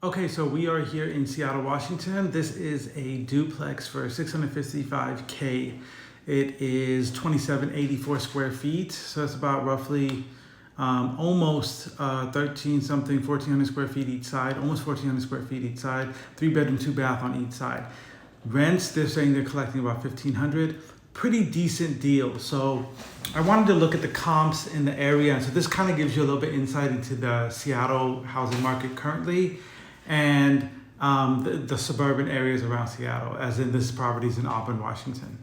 Okay, so we are here in Seattle, Washington. This is a duplex for 655K. It is 2784 square feet. So it's about roughly almost 13 something, 1400 square feet each side, almost 1400 square feet each side, 3 bedroom, 2 bath on each side. Rents, they're saying they're collecting about 1500. Pretty decent deal. So I wanted to look at the comps in the area. And so this kind of gives you a little bit insight into the Seattle housing market currently and the suburban areas around Seattle, as in this property is in Auburn, Washington.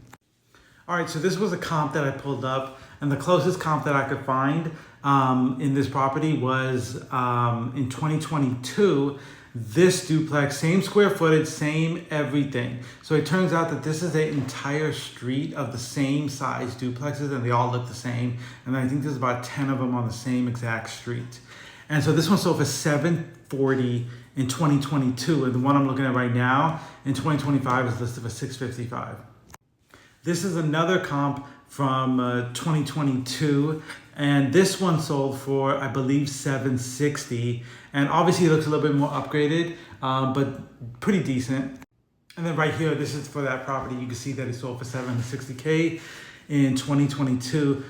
All right, so this was a comp that I pulled up, and the closest comp that I could find in this property was in 2022. This duplex, same square footage, same everything. So it turns out that this is an entire street of the same size duplexes, and they all look the same. And I think there's about 10 of them on the same exact street. And so this one sold for $740 in 2022, and the one I'm looking at right now in 2025 is listed for $655. This is another comp from 2022, and this one sold for, I believe, $760, and obviously it looks a little bit more upgraded, but pretty decent. And then right here, this is for that property. You can see that it sold for $760K in 2022.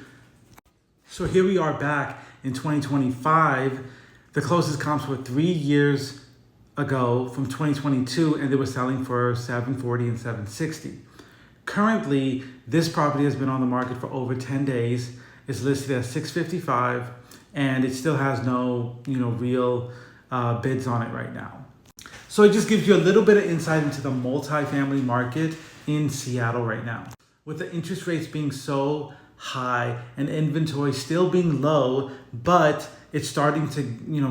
So here we are back in 2025. The closest comps were 3 years ago from 2022, and they were selling for $740 and $760. Currently, this property has been on the market for over 10 days. It's listed at $655, and it still has no, real bids on it right now. So it just gives you a little bit of insight into the multifamily market in Seattle right now. With the interest rates being so high and inventory still being low, but it's starting to,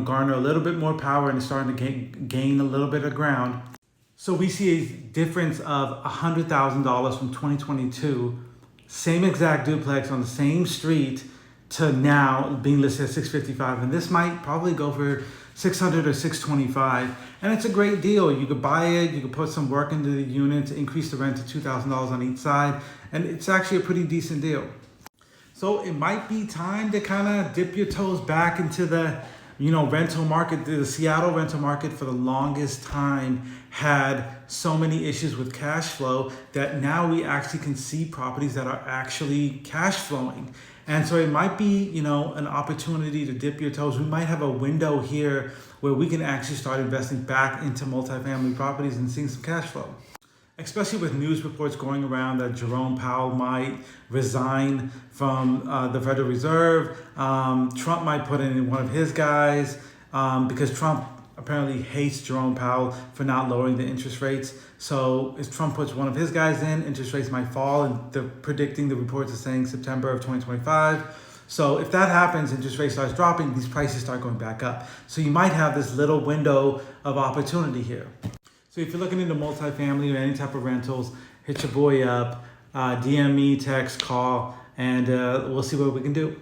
garner a little bit more power and it's starting to gain a little bit of ground. So we see a difference of $100,000 from 2022, same exact duplex on the same street, to now being listed at $655. And this might probably go for $600 or $625. And it's a great deal. You could buy it, you could put some work into the unit to increase the rent to $2,000 on each side. And it's actually a pretty decent deal. So it might be time to kind of dip your toes back into the rental market. The Seattle rental market for the longest time had so many issues with cash flow that now we actually can see properties that are actually cash flowing. And so it might be, an opportunity to dip your toes. We might have a window here where we can actually start investing back into multifamily properties and seeing some cash flow. Especially with news reports going around that Jerome Powell might resign from the Federal Reserve. Trump might put in one of his guys because Trump apparently hates Jerome Powell for not lowering the interest rates. So if Trump puts one of his guys in, interest rates might fall, and they're predicting, the reports are saying September of 2025. So if that happens, interest rates starts dropping, these prices start going back up. So you might have this little window of opportunity here. So if you're looking into multifamily or any type of rentals, hit your boy up, DM me, text, call, and we'll see what we can do.